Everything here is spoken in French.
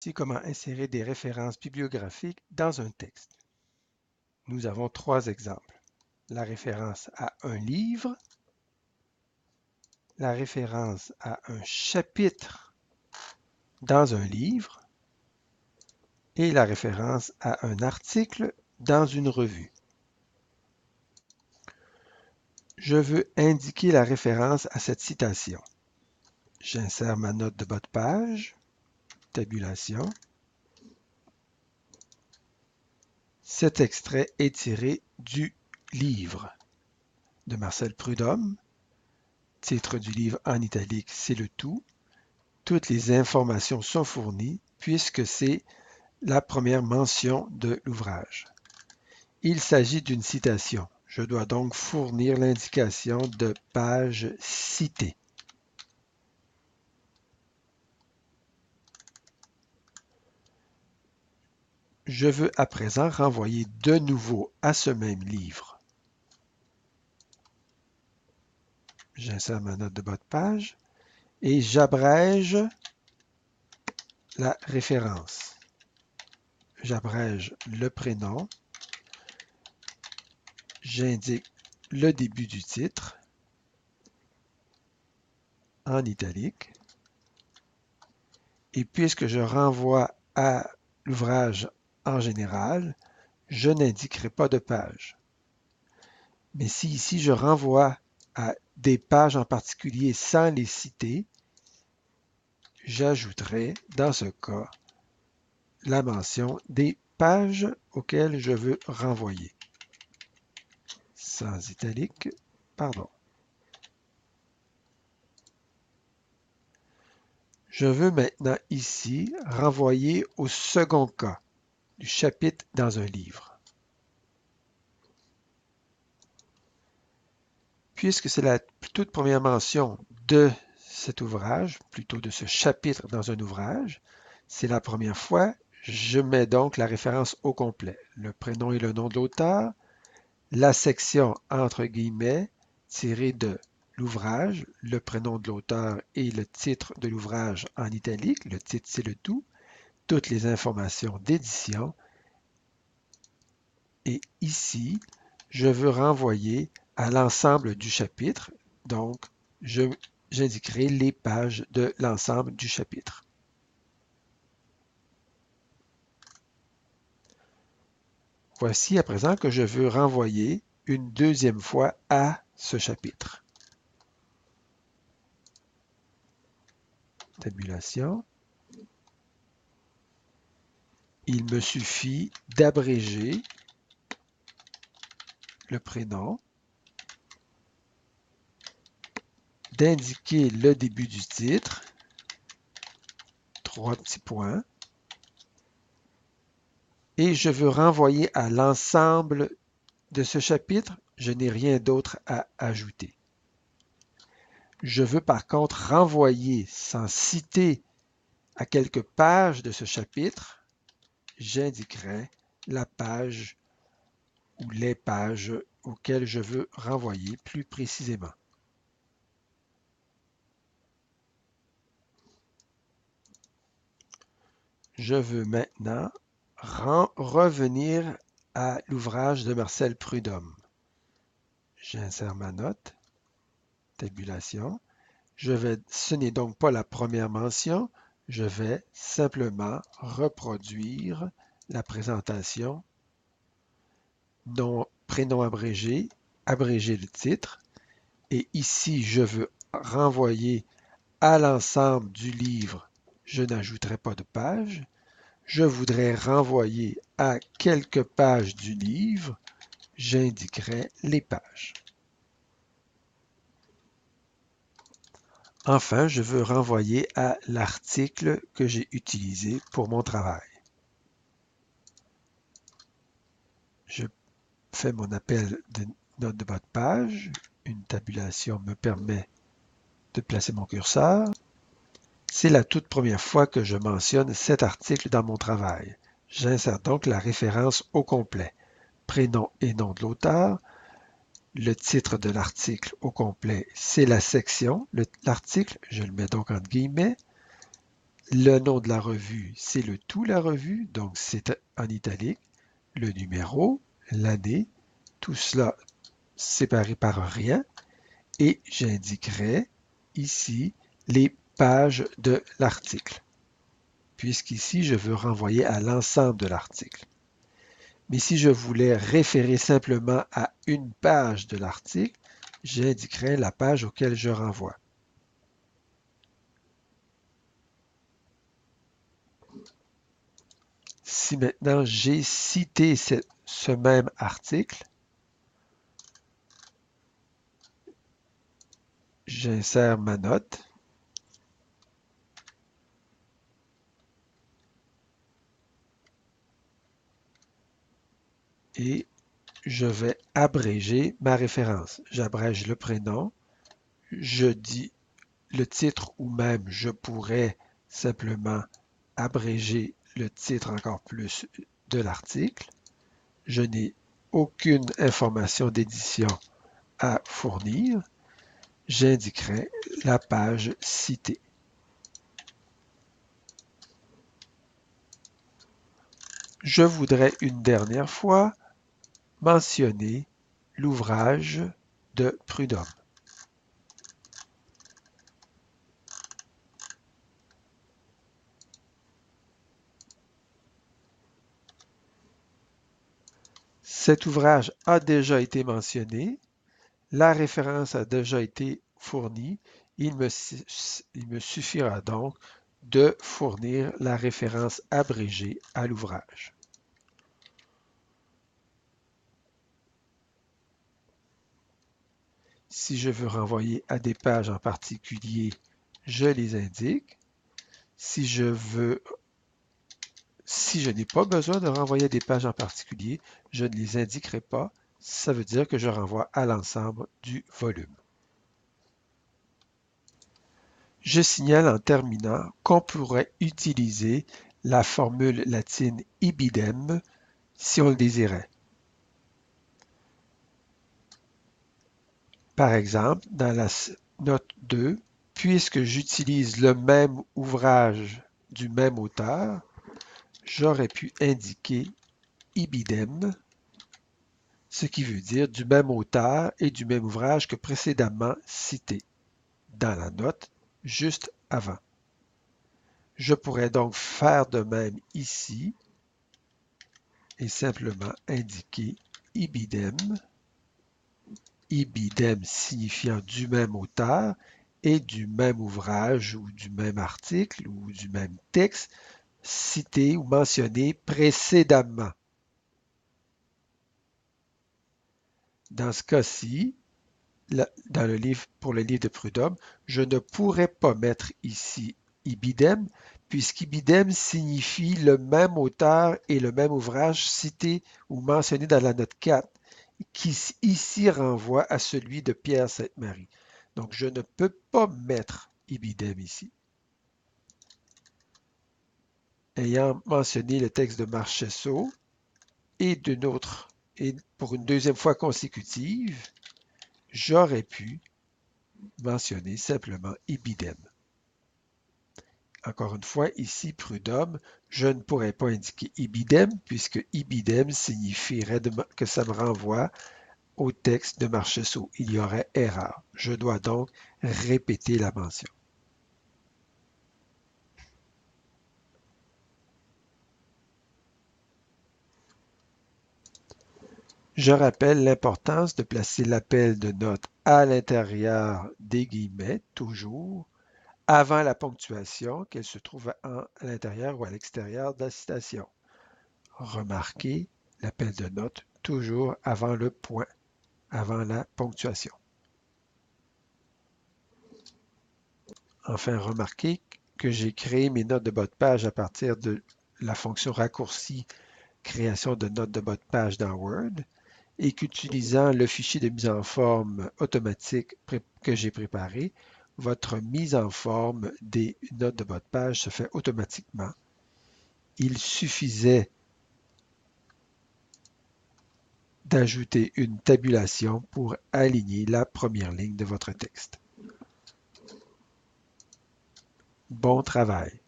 Voici comment insérer des références bibliographiques dans un texte. Nous avons trois exemples. La référence à un livre, la référence à un chapitre dans un livre et la référence à un article dans une revue. Je veux indiquer la référence à cette citation. J'insère ma note de bas de page, tabulation. Cet extrait est tiré du livre de Marcel Prudhomme. Titre du livre en italique, c'est le tout. Toutes les informations sont fournies puisque c'est la première mention de l'ouvrage. Il s'agit d'une citation. Je dois donc fournir l'indication de page citée. Je veux à présent renvoyer de nouveau à ce même livre. J'insère ma note de bas de page et j'abrège la référence. J'abrège le prénom. J'indique le début du titre en italique. Et puisque je renvoie à l'ouvrage en général, je n'indiquerai pas de page. Mais si ici je renvoie à des pages en particulier sans les citer, j'ajouterai dans ce cas la mention des pages auxquelles je veux renvoyer. Sans italique, pardon. Je veux maintenant ici renvoyer au second cas du chapitre dans un livre. Puisque c'est la toute première mention de cet ouvrage, plutôt de ce chapitre dans un ouvrage, c'est la première fois, je mets donc la référence au complet, le prénom et le nom de l'auteur, la section entre guillemets tirée de l'ouvrage, le prénom de l'auteur et le titre de l'ouvrage en italique, le titre c'est le tout, toutes les informations d'édition. Et ici, je veux renvoyer à l'ensemble du chapitre, donc j'indiquerai les pages de l'ensemble du chapitre. Voici à présent que je veux renvoyer une deuxième fois à ce chapitre. Tabulation. Il me suffit d'abréger le prénom, d'indiquer le début du titre, 3 petits points, et je veux renvoyer à l'ensemble de ce chapitre, je n'ai rien d'autre à ajouter. Je veux par contre renvoyer, sans citer à quelques pages de ce chapitre, j'indiquerai la page ou les pages auxquelles je veux renvoyer plus précisément. Je veux maintenant revenir à l'ouvrage de Marcel Prudhomme. J'insère ma note, tabulation. Ce n'est donc pas la première mention, je vais simplement reproduire la présentation, prénom abrégé, abréger le titre, et ici je veux renvoyer à l'ensemble du livre, je n'ajouterai pas de page, je voudrais renvoyer à quelques pages du livre, j'indiquerai les pages. Enfin, je veux renvoyer à l'article que j'ai utilisé pour mon travail. Je fais mon appel de note de bas de page. Une tabulation me permet de placer mon curseur. C'est la toute première fois que je mentionne cet article dans mon travail. J'insère donc la référence au complet, prénom et nom de l'auteur. Le titre de l'article au complet, c'est la section, l'article, je le mets donc entre guillemets. Le nom de la revue, c'est le tout la revue, donc c'est en italique. Le numéro, l'année, tout cela séparé par un rien. Et j'indiquerai ici les pages de l'article, puisqu'ici, je veux renvoyer à l'ensemble de l'article. Mais si je voulais référer simplement à une page de l'article, j'indiquerai la page auquel je renvoie. Si maintenant j'ai cité ce même article, j'insère ma note. Et je vais abréger ma référence. J'abrège le prénom, je dis le titre ou même je pourrais simplement abréger le titre encore plus de l'article. Je n'ai aucune information d'édition à fournir. J'indiquerai la page citée. Je voudrais une dernière fois mentionner l'ouvrage de Prudhomme. Cet ouvrage a déjà été mentionné, la référence a déjà été fournie, il me suffira donc de fournir la référence abrégée à l'ouvrage. Si je veux renvoyer à des pages en particulier, je les indique. Si je n'ai pas besoin de renvoyer à des pages en particulier, je ne les indiquerai pas. Ça veut dire que je renvoie à l'ensemble du volume. Je signale en terminant qu'on pourrait utiliser la formule latine ibidem si on le désirait. Par exemple, dans la note 2, puisque j'utilise le même ouvrage du même auteur, j'aurais pu indiquer ibidem, ce qui veut dire du même auteur et du même ouvrage que précédemment cité dans la note juste avant. Je pourrais donc faire de même ici et simplement indiquer ibidem, ibidem signifiant du même auteur et du même ouvrage ou du même article ou du même texte cité ou mentionné précédemment. Dans ce cas-ci, pour le livre de Prudhomme, je ne pourrais pas mettre ici ibidem, puisqu'ibidem signifie le même auteur et le même ouvrage cité ou mentionné dans la note 4, qui ici renvoie à celui de Pierre Sainte-Marie. Donc, je ne peux pas mettre ibidem ici. Ayant mentionné le texte de Marchesso et pour une deuxième fois consécutive, j'aurais pu mentionner simplement ibidem. Encore une fois, ici, Prudhomme, je ne pourrais pas indiquer ibidem, puisque ibidem signifierait que ça me renvoie au texte de Marchesso. Il y aurait erreur. Je dois donc répéter la mention. Je rappelle l'importance de placer l'appel de notes à l'intérieur des guillemets, toujours, avant la ponctuation, qu'elle se trouve à l'intérieur ou à l'extérieur de la citation. Remarquez l'appel de notes toujours avant le point, avant la ponctuation. Enfin, remarquez que j'ai créé mes notes de bas de page à partir de la fonction raccourci création de notes de bas de page dans Word et qu'utilisant le fichier de mise en forme automatique que j'ai préparé, votre mise en forme des notes de bas de page se fait automatiquement. Il suffisait d'ajouter une tabulation pour aligner la première ligne de votre texte. Bon travail!